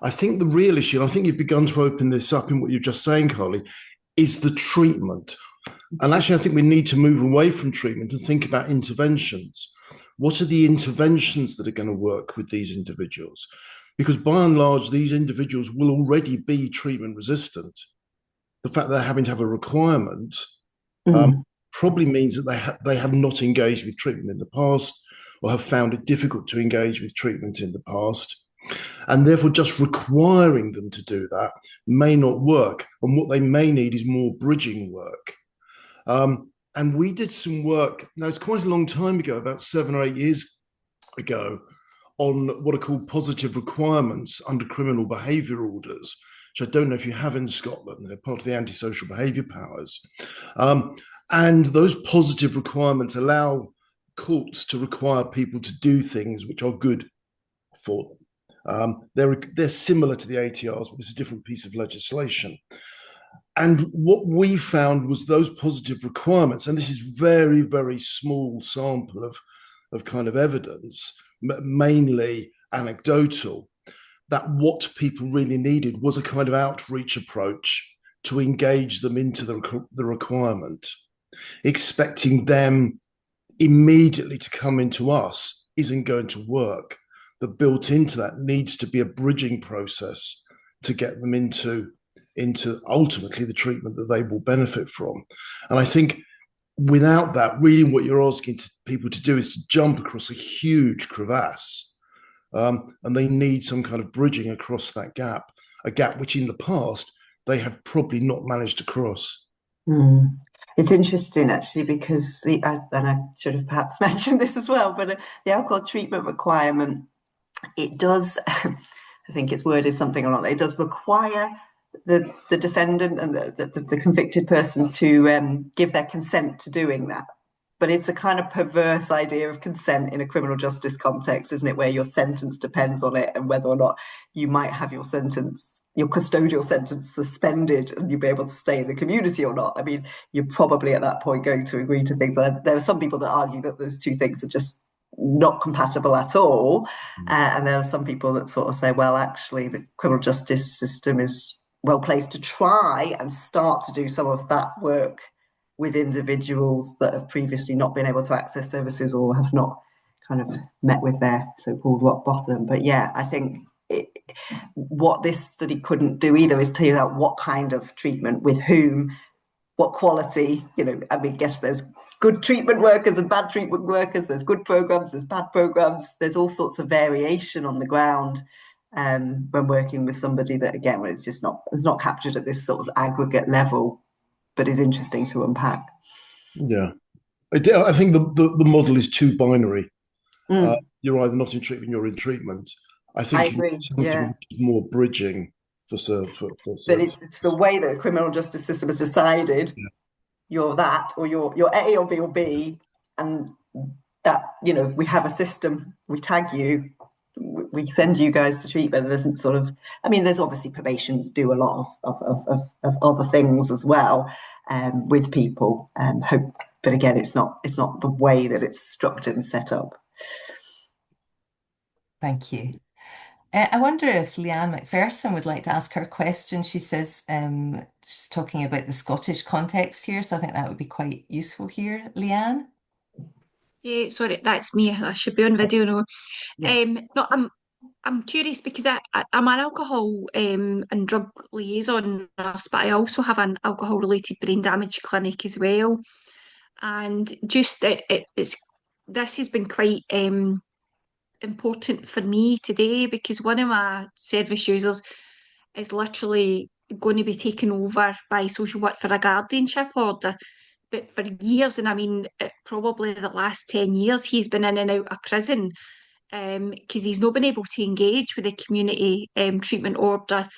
I think the real issue, and I think you've begun to open this up in what you're just saying, Carly, is the treatment. And actually, I think we need to move away from treatment and think about interventions. What are the interventions that are going to work with these individuals? Because by and large, these individuals will already be treatment resistant. The fact that they're having to have a requirement probably means that they have not engaged with treatment in the past, or have found it difficult to engage with treatment in the past. And therefore, just requiring them to do that may not work. And what they may need is more bridging work. And we did some work, now it's quite a long time ago, about 7 or 8 years ago, on what are called positive requirements under criminal behaviour orders, which I don't know if you have in Scotland. They're part of the antisocial behaviour powers. And those positive requirements allow courts to require people to do things which are good for them. They're similar to the ATRs, but it's a different piece of legislation. And what we found was those positive requirements, and this is very, very small sample of kind of evidence, mainly anecdotal, that what people really needed was a kind of outreach approach to engage them into the requirement. Expecting them immediately to come into us isn't going to work. that built into that needs to be a bridging process to get them into ultimately the treatment that they will benefit from. And I think without that, really what you're asking people to do is to jump across a huge crevasse. And they need some kind of bridging across that gap, a gap which in the past they have probably not managed to cross. It's interesting actually, because and I should have perhaps mentioned this as well, but the alcohol treatment requirement, it does, I think it's worded something or not, it does require the defendant and the convicted person to give their consent to doing that. But it's a kind of perverse idea of consent in a criminal justice context, isn't it? Where your sentence depends on it, and whether or not you might have your custodial sentence suspended and you'll be able to stay in the community or not. I mean, you're probably at that point going to agree to things. And there are some people that argue that those two things are just not compatible at all. And there are some people that sort of say, well, actually, the criminal justice system is well placed to try and start to do some of that work with individuals that have previously not been able to access services or have not kind of met with their so-called rock bottom. But yeah, I think what this study couldn't do either is tell you out what kind of treatment, with whom, what quality. I mean, I guess there's good treatment workers and bad treatment workers, there's good programs, there's bad programs, there's all sorts of variation on the ground when working with somebody that, again, when it's not captured at this sort of aggregate level, but is interesting to unpack. Yeah, I think the model is too binary. You're either not in treatment, you're in treatment. I think I agree. Yeah, more bridging for but it's the way that the criminal justice system has decided. Yeah. You're that, or you're A or B or B, and that, we have a system. We tag you. We send you guys to treatment. There isn't sort of, I mean, there's obviously probation do a lot of other things as well with people. But again, it's not the way that it's structured and set up. Thank you. I wonder if Leanne McPherson would like to ask her question. She says she's talking about the Scottish context here, so I think that would be quite useful here. Leanne? Yeah, sorry, that's me. I should be on video now. Yeah. No, I'm curious because I'm an alcohol and drug liaison nurse, but I also have an alcohol-related brain damage clinic as well. And just this has been quite important for me today, because one of my service users is literally going to be taken over by social work for a guardianship order. But for years, and I mean, probably the last 10 years, he's been in and out of prison because he's not been able to engage with the community treatment order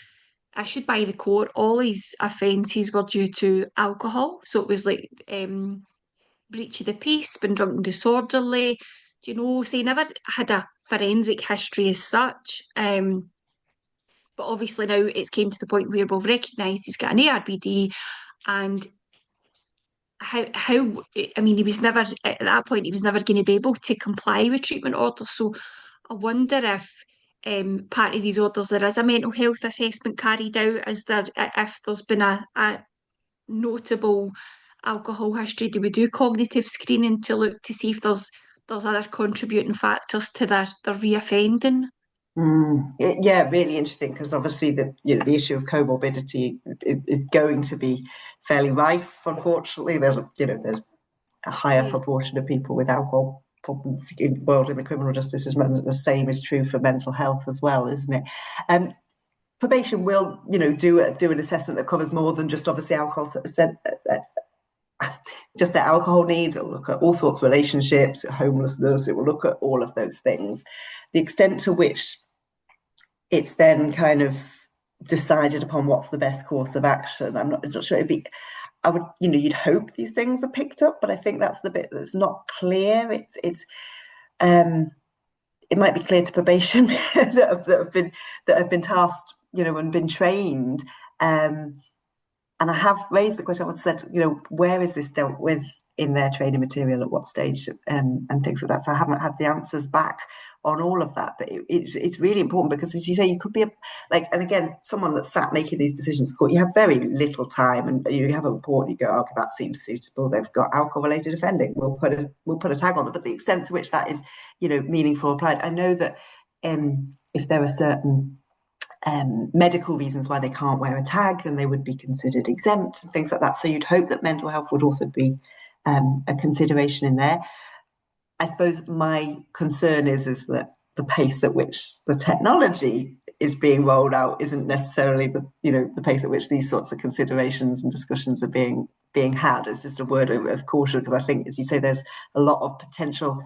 issued by the court. All his offences were due to alcohol. So it was like breach of the peace, been drunk and disorderly, so he never had a forensic history as such. But obviously now it's came to the point where we've recognised he's got an ARBD, and how I mean, he was never, at that point, he was never going to be able to comply with treatment orders. So I wonder if part of these orders there is a mental health assessment carried out. If there's been a notable alcohol history, do we do cognitive screening to look to see if there's other contributing factors to their reoffending? Yeah, really interesting, because obviously the issue of comorbidity is going to be fairly rife. Unfortunately, there's a higher proportion of people with alcohol problems involved in the criminal justice system, and the same is true for mental health as well, isn't it? Probation will, do an assessment that covers more than just obviously alcohol, just their alcohol needs. It will look at all sorts of relationships, homelessness. It will look at all of those things. The extent to which it's then kind of decided upon what's the best course of action, I'm not sure. I would, you'd hope these things are picked up, but I think that's the bit that's not clear. It might be clear to probation that have been tasked, and been trained. And I have raised the question. I said, where is this dealt with in their training material, at what stage, and things like that. So I haven't had the answers back on all of that, but it's really important, because, as you say, you could be and again, someone that's sat making these decisions, you have very little time, and you have a report, you go, okay, that seems suitable. They've got alcohol-related offending. We'll put a tag on it. But the extent to which that is, meaningful applied, I know that if there are certain medical reasons why they can't wear a tag, then they would be considered exempt and things like that. So you'd hope that mental health would also be a consideration in there. I suppose my concern is that the pace at which the technology is being rolled out isn't necessarily the pace at which these sorts of considerations and discussions are being had. It's just a word of caution, because I think, as you say, there's a lot of potential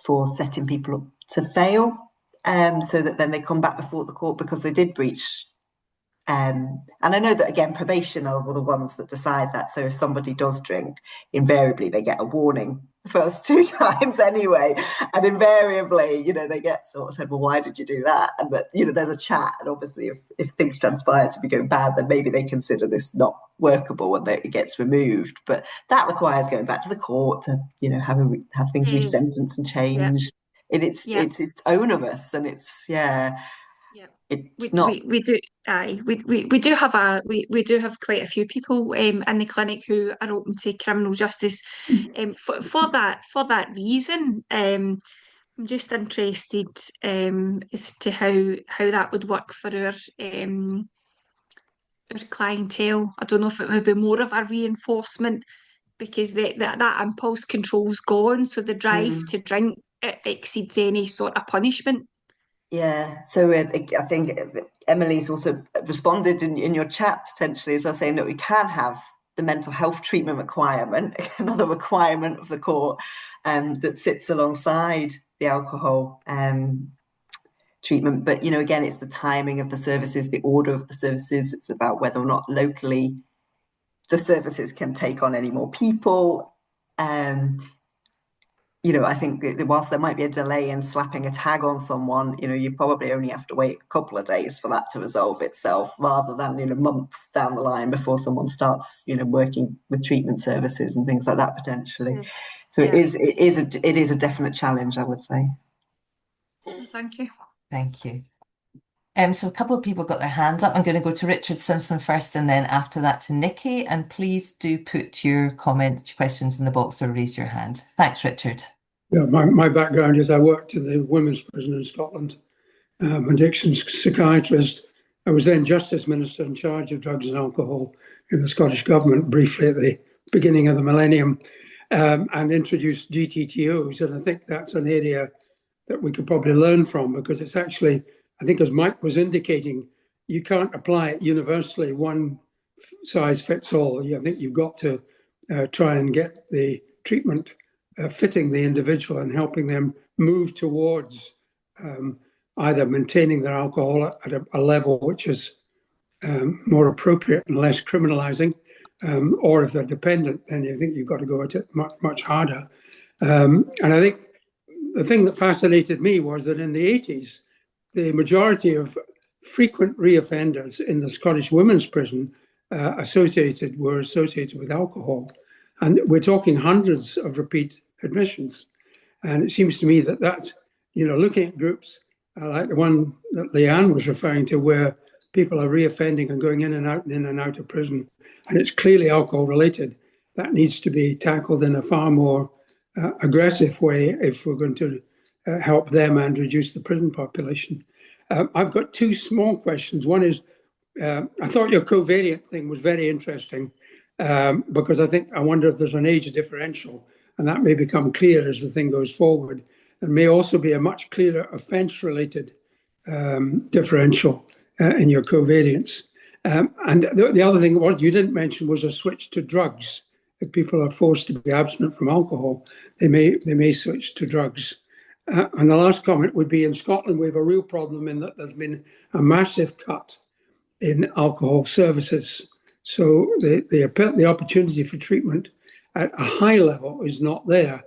for setting people up to fail, so that then they come back before the court because they did breach. And I know that, again, probation are the ones that decide that. So if somebody does drink, invariably they get a warning the first 2 times anyway. And invariably, they get sort of said, well, why did you do that? And that, there's a chat. And obviously, if things transpire to be going bad, then maybe they consider this not workable and that it gets removed. But that requires going back to the court to, have things resentenced and changed. And it's onerous, and it's it's not. We do. Aye, we do have we do have quite a few people in the clinic who are open to criminal justice, for that reason. I'm just interested as to how that would work for our clientele. I don't know if it would be more of a reinforcement, because that impulse control's gone, so the drive to drink exceeds any sort of punishment. Yeah, so I think Emily's also responded in your chat potentially as well, saying that we can have the mental health treatment requirement, another requirement of the court, that sits alongside the alcohol treatment. But, again, it's the timing of the services, the order of the services. It's about whether or not locally the services can take on any more people. I think whilst there might be a delay in slapping a tag on someone, you probably only have to wait a couple of days for that to resolve itself, rather than, months down the line before someone starts, working with treatment services and things like that potentially. So it is a definite challenge, I would say. Thank you. Thank you. So a couple of people got their hands up. I'm going to go to Richard Simpson first, and then after that to Nikki. And please do put your comments, your questions in the box, or raise your hand. Thanks, Richard. Yeah, my background is I worked in the women's prison in Scotland, addiction psychiatrist. I was then Justice Minister in charge of drugs and alcohol in the Scottish Government briefly at the beginning of the millennium, and introduced GTTOs. And I think that's an area that we could probably learn from, because it's actually, I think, as Mike was indicating, you can't apply it universally, one size fits all. I think you've got to try and get the treatment fitting the individual and helping them move towards either maintaining their alcohol at a level which is more appropriate and less criminalizing, or if they're dependent, then you think you've got to go at it much, much harder. And I think the thing that fascinated me was that in the 80s, the majority of frequent reoffenders in the Scottish women's prison were associated with alcohol. And we're talking hundreds of repeat admissions. And it seems to me that that's, looking at groups like the one that Leanne was referring to, where people are reoffending and going in and out of prison, and it's clearly alcohol related, that needs to be tackled in a far more aggressive way if we're going to help them and reduce the prison population. I've got 2 small questions. One is, I thought your covariant thing was very interesting, because I wonder if there's an age differential, and that may become clear as the thing goes forward. There may also be a much clearer offence-related differential in your covariance. And the other thing, what you didn't mention, was a switch to drugs. If people are forced to be abstinent from alcohol, they may switch to drugs. And the last comment would be, in Scotland, we have a real problem in that there's been a massive cut in alcohol services. So the opportunity for treatment at a high level is not there.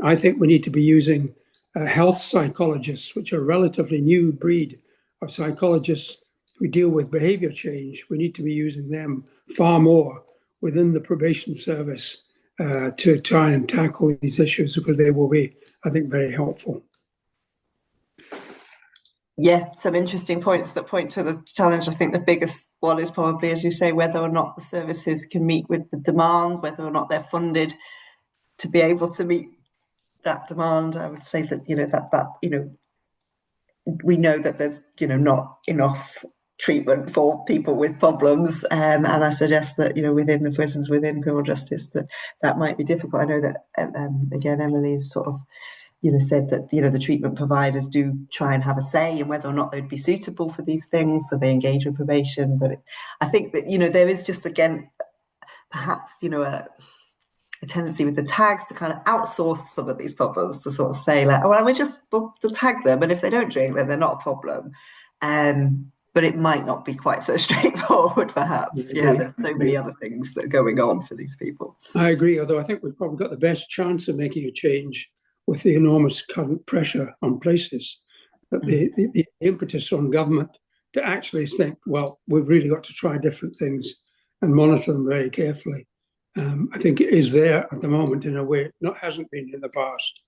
I think we need to be using health psychologists, which are a relatively new breed of psychologists who deal with behavior change. We need to be using them far more within the probation service to try and tackle these issues, because they will be, I think, very helpful. Yeah, some interesting points that point to the challenge. I think the biggest one is probably, as you say, whether or not the services can meet with the demand, whether or not they're funded to be able to meet that demand. I would say that, we know that there's, not enough treatment for people with problems, and I suggest that, within the prisons, within criminal justice, that might be difficult. I know that again, Emily has sort of said that the treatment providers do try and have a say in whether or not they'd be suitable for these things, so they engage with probation. But I think that there is just, again, perhaps a tendency with the tags to kind of outsource some of these problems, to sort of say, like, oh, well, we'll tag them, and if they don't drink, then they're not a problem. But it might not be quite so straightforward, perhaps. There's so many other things that are going on for these people. I agree, although I think we've probably got the best chance of making a change with the enormous current pressure on places, that the impetus on government to actually think, well, we've really got to try different things and monitor them very carefully. I think it is there at the moment in a way it hasn't been in the past.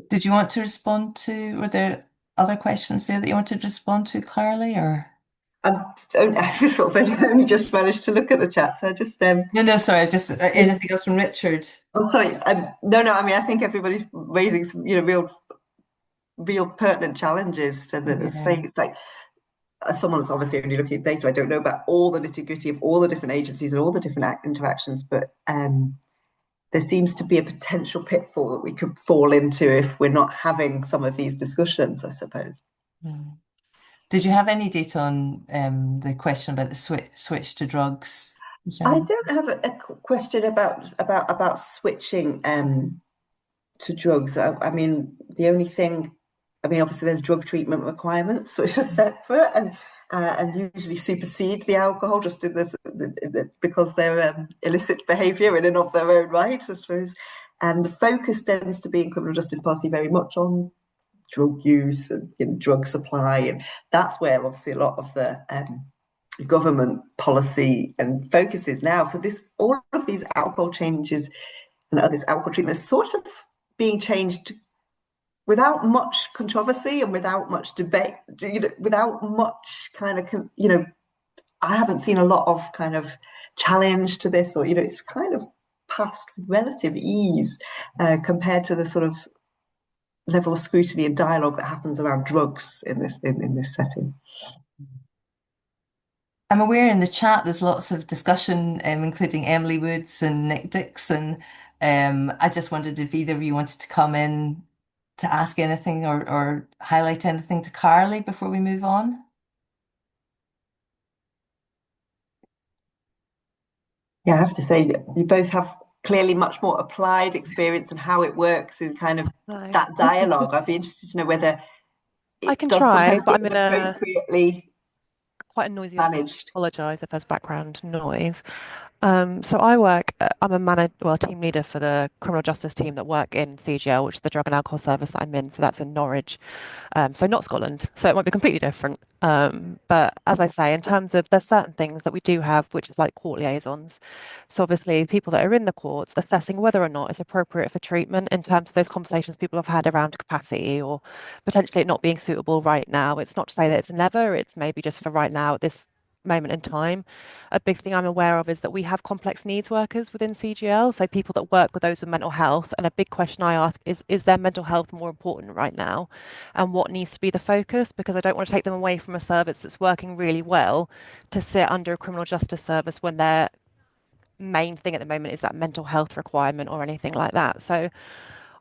Did you want to respond to, were there other questions there that you wanted to respond to, Carly, or? I sort of only just managed to look at the chat, so I just No, sorry, just anything else from Richard? Oh, sorry. No. I mean, I think everybody's raising some, real pertinent challenges, and it's like, someone's obviously only looking at data. I don't know about all the nitty-gritty of all the different agencies and all the different interactions, but there seems to be a potential pitfall that we could fall into if we're not having some of these discussions, I suppose. Did you have any data on the question about the switch to drugs? I don't have a question about switching to drugs. I mean, the only thing, obviously there's drug treatment requirements, which are separate and usually supersede the alcohol, just in this, because they're illicit behaviour in and of their own right, I suppose. And the focus tends to be in criminal justice policy very much on drug use and drug supply, and that's where obviously a lot of the government policy and focus is now. So all of these alcohol changes and this alcohol treatment is sort of being changed without much controversy and without much debate, without much kind of, I haven't seen a lot of kind of challenge to this, or, it's kind of passed with relative ease compared to the sort of level of scrutiny and dialogue that happens around drugs in this setting. I'm aware in the chat there's lots of discussion, including Emily Woods and Nick Dixon. I just wondered if either of you wanted to come in to ask anything or highlight anything to Carly before we move on. Yeah, I have to say that you both have clearly much more applied experience in how it works in kind of that dialogue. I'd be interested to know whether I can try, but I'm in appropriately quite a noisy managed. office. Apologise if there's background noise. So I work, I'm a team leader for the criminal justice team that work in CGL, which is the drug and alcohol service that I'm in. So that's in Norwich. So not Scotland. So it might be completely different. But as I say, in terms of there's certain things that we do have, which is like court liaisons. So obviously people that are in the courts assessing whether or not it's appropriate for treatment in terms of those conversations people have had around capacity or potentially it not being suitable right now. It's not to say that it's never, it's maybe just for right now at this moment in time. A big thing I'm aware of is that we have complex needs workers within CGL, so people that work with those with mental health, and a big question I ask is their mental health more important right now, and what needs to be the focus, because I don't want to take them away from a service that's working really well to sit under a criminal justice service when their main thing at the moment is that mental health requirement or anything like that. So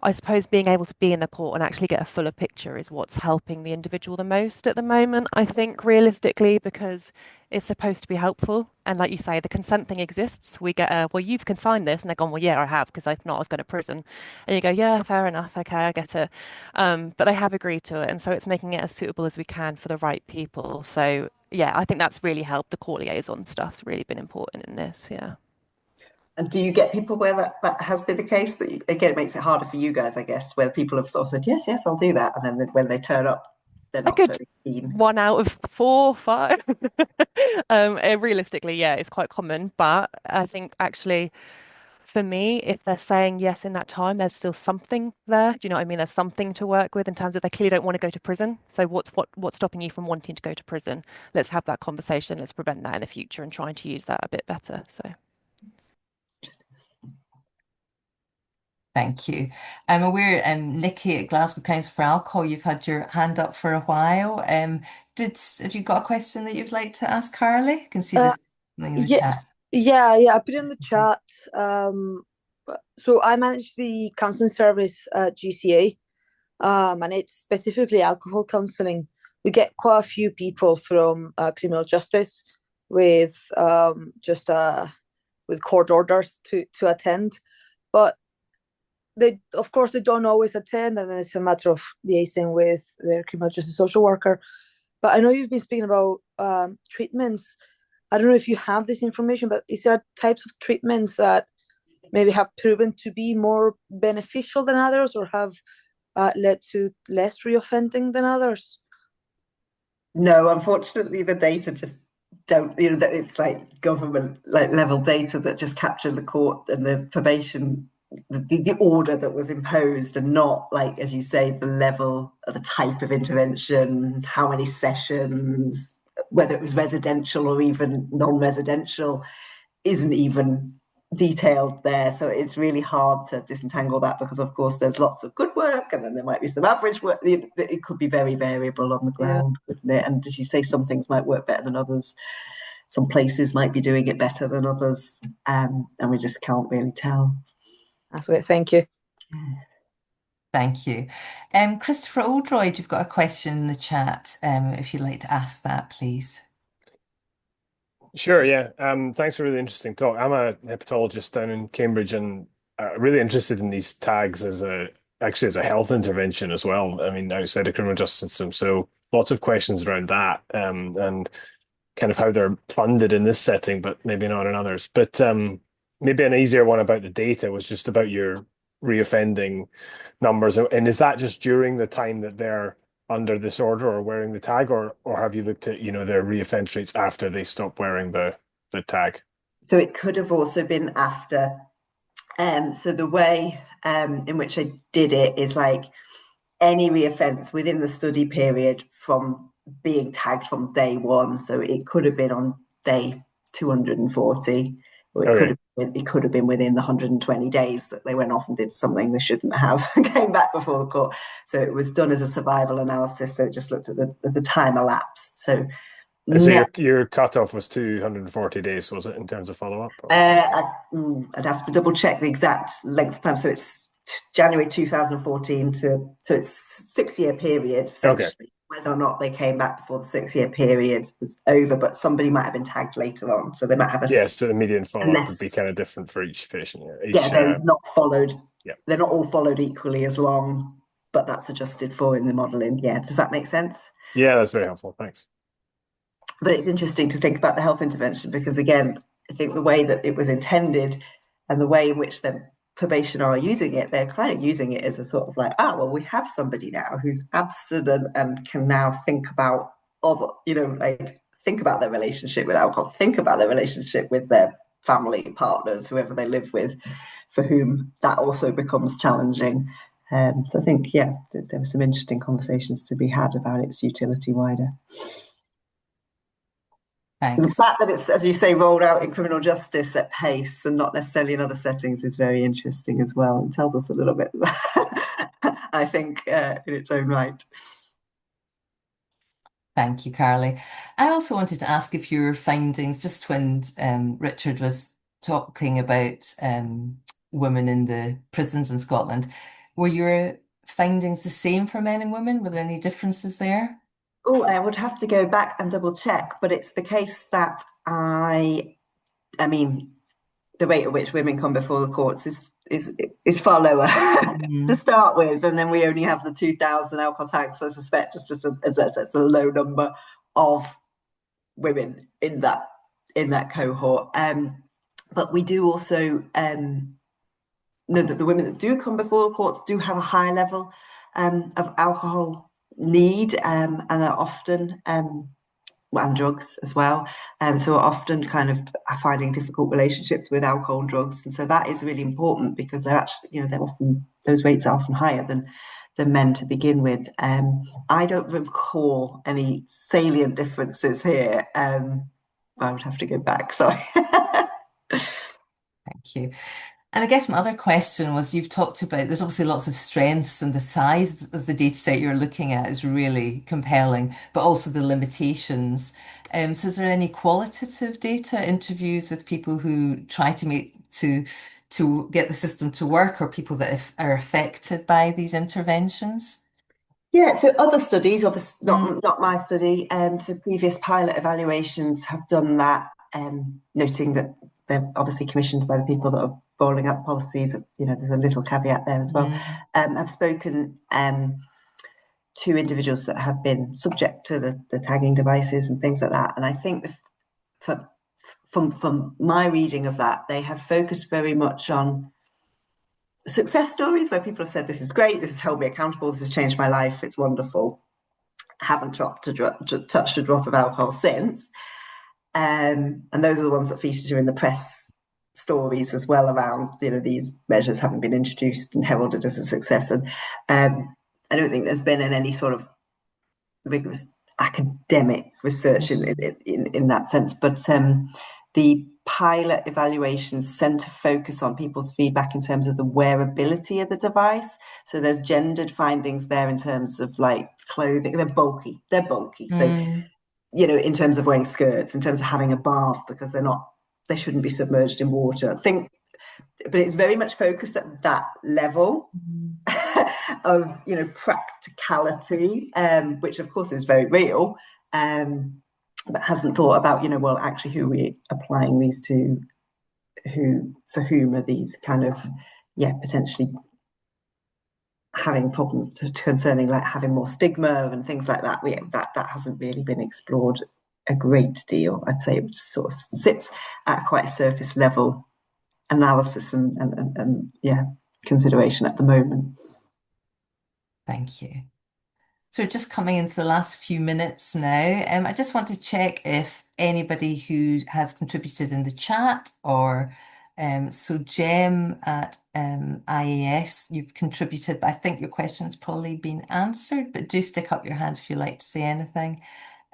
I suppose being able to be in the court and actually get a fuller picture is what's helping the individual the most at the moment, I think, realistically, because it's supposed to be helpful. And like you say, the consent thing exists. We get well, you've consigned this. And they're gone, well, yeah, I have, because if not, I was going to prison. And you go, yeah, fair enough. Okay, I get it. But they have agreed to it. And so it's making it as suitable as we can for the right people. So, yeah, I think that's really helped. The court liaison stuff's really been important in this. Yeah. And do you get people where that has been the case? That again, it makes it harder for you guys, I guess, where people have sort of said, yes, I'll do that. And then when they turn up, they're not so keen. 1 out of 4, 5. Realistically, yeah, it's quite common. But I think actually, for me, if they're saying yes in that time, there's still something there. Do you know what I mean? There's something to work with in terms of they clearly don't want to go to prison. So what's stopping you from wanting to go to prison? Let's have that conversation. Let's prevent that in the future and trying to use that a bit better. So. Thank you. I'm aware, Nikki at Glasgow Council for Alcohol, you've had your hand up for a while. Have you got a question that you'd like to ask Carly? I can see Uh, this in the yeah, chat. yeah, I put it in the chat. So I manage the counselling service at GCA, and it's specifically alcohol counselling. We get quite a few people from criminal justice with with court orders to attend, but of course they don't always attend, and then it's a matter of liaising with their criminal justice social worker. But I know you've been speaking about treatments. I don't know if you have this information, but is there types of treatments that maybe have proven to be more beneficial than others, or have led to less reoffending than others? No, unfortunately, the data just don't, that it's like government level data that just capture the court and the probation, the order that was imposed, and not, like, as you say, the level of the type of intervention, how many sessions, whether it was residential or even non-residential, isn't even detailed there. So it's really hard to disentangle that, because of course there's lots of good work and then there might be some average work. It could be very variable on the ground, couldn't it? And as you say, some things might work better than others. Some places might be doing it better than others, and we just can't really tell. That's great, thank you. Thank you. Christopher Oldroyd, you've got a question in the chat, if you'd like to ask that, please. Sure, yeah. Thanks for a really interesting talk. I'm a hepatologist down in Cambridge, and really interested in these tags as a health intervention as well. I mean, outside the criminal justice system. So lots of questions around that, and kind of how they're funded in this setting, but maybe not in others. But maybe an easier one about the data was just about your reoffending numbers. And is that just during the time that they're under this order or wearing the tag, or have you looked at, their reoffense rates after they stop wearing the tag? So it could have also been after. So the way in which I did it is like any reoffence within the study period from being tagged from day one. So it could have been on day 240, or it could have been within the 120 days that they went off and did something they shouldn't have and came back before the court. So it was done as a survival analysis. So it just looked at the time elapsed. So your cutoff was 240 days, was it, in terms of follow-up? I'd have to double check the exact length of time. So it's January 2014 so it's 6-year period, essentially. Okay. Whether or not they came back before the 6-year period was over, but somebody might have been tagged later on. So they might have so the median follow-up would be kind of different for each patient. They're not followed. Yeah. They're not all followed equally as long, but that's adjusted for in the modelling. Yeah. Does that make sense? Yeah, that's very helpful. Thanks. But it's interesting to think about the health intervention, because again, I think the way that it was intended and the way in which the probation are using it, they're kind of using it as a sort of like, we have somebody now who's abstinent and can now think about think about their relationship with alcohol, think about their relationship with their family partners, whoever they live with, for whom that also becomes challenging. So I think, there were some interesting conversations to be had about its utility wider. Thanks. The fact that it's, as you say, rolled out in criminal justice at pace and not necessarily in other settings is very interesting as well, and tells us a little bit, I think, in its own right. Thank you, Carly. I also wanted to ask if your findings, just when Richard was talking about women in the prisons in Scotland, were your findings the same for men and women? Were there any differences there? Oh, I would have to go back and double check, but it's the case that I mean, the rate at which women come before the courts is far lower to start with, and then we only have the 2,000 alcohol tags. So I suspect it's just a low number of women in that cohort. But we do also know that the women that do come before the courts do have a high level of alcohol need, and are often and drugs as well, and so often kind of finding difficult relationships with alcohol and drugs, and so that is really important, because they're actually, those rates are often higher than men to begin with. I don't recall any salient differences here. I would have to go back. Sorry. Thank you. And I guess my other question was, you've talked about there's obviously lots of strengths, and the size of the data set you're looking at is really compelling, but also the limitations. So is there any qualitative data, interviews with people who try to get the system to work, or people that are affected by these interventions? Yeah, so other studies, obviously not my study, so previous pilot evaluations have done that, noting that they're obviously commissioned by the people that are rolling out policies. There's a little caveat there as well. I've spoken to individuals that have been subject to the tagging devices and things like that, and I think from my reading of that, they have focused very much on success stories where people have said, this is great, this has held me accountable, this has changed my life, it's wonderful. I haven't touched a drop of alcohol since. And those are the ones that featured in the press stories as well, around, these measures having been introduced and heralded as a success. And I don't think there's been any sort of rigorous academic research in that sense. But the pilot evaluations tend to focus on people's feedback in terms of the wearability of the device. So there's gendered findings there in terms of like clothing. They're bulky. So, in terms of wearing skirts, in terms of having a bath, because they shouldn't be submerged in water. But it's very much focused at that level of, practicality, which of course is very real, but hasn't thought about, well, actually, who we're applying these to, for whom are these kind of, potentially having problems concerning like having more stigma and things like that. That hasn't really been explored a great deal. I'd say it sort of sits at quite a surface level analysis and consideration at the moment. Thank you. So we're just coming into the last few minutes now. I just want to check if anybody who has contributed in the chat, or so Jem at IAS, you've contributed, but I think your question's probably been answered, but do stick up your hand if you'd like to say anything,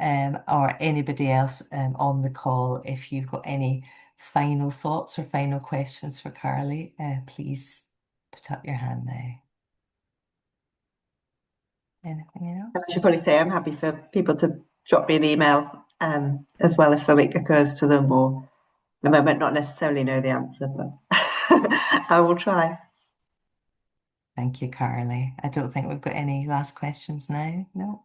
or anybody else on the call, if you've got any final thoughts or final questions for Carly, please put up your hand now. Anything else? I should probably say I'm happy for people to drop me an email as well if something occurs to them, or I might not necessarily know the answer, but I will try. Thank you, Carly. I don't think we've got any last questions now. No.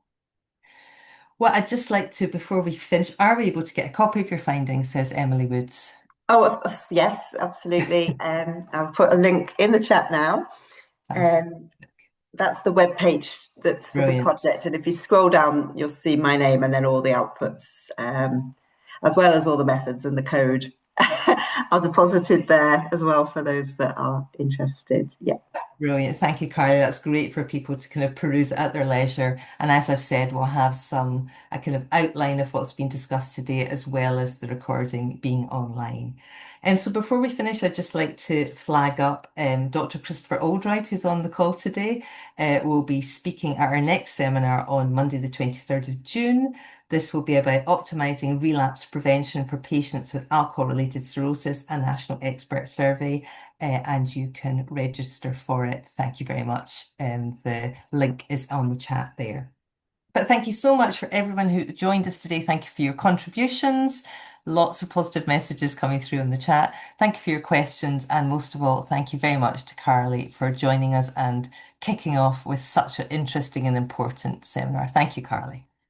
Well, I'd just like to, before we finish, are we able to get a copy of your findings, says Emily Woods. Oh, yes, absolutely. I'll put a link in the chat now. That's the web page that's for the project. And if you scroll down, you'll see my name and then all the outputs, as well as all the methods and the code are deposited there as well for those that are interested. Yeah. Brilliant. Thank you, Carly. That's great for people to kind of peruse at their leisure. And as I've said, we'll have a kind of outline of what's been discussed today, as well as the recording being online. And so before we finish, I'd just like to flag up Dr. Christopher Oldroyd, who's on the call today, will be speaking at our next seminar on Monday, the 23rd of June. This will be about optimizing relapse prevention for patients with alcohol-related cirrhosis, a national expert survey, and you can register for it. Thank you very much. The link is on the chat there. But thank you so much for everyone who joined us today. Thank you for your contributions. Lots of positive messages coming through in the chat. Thank you for your questions. And most of all, thank you very much to Carly for joining us and kicking off with such an interesting and important seminar. Thank you, Carly.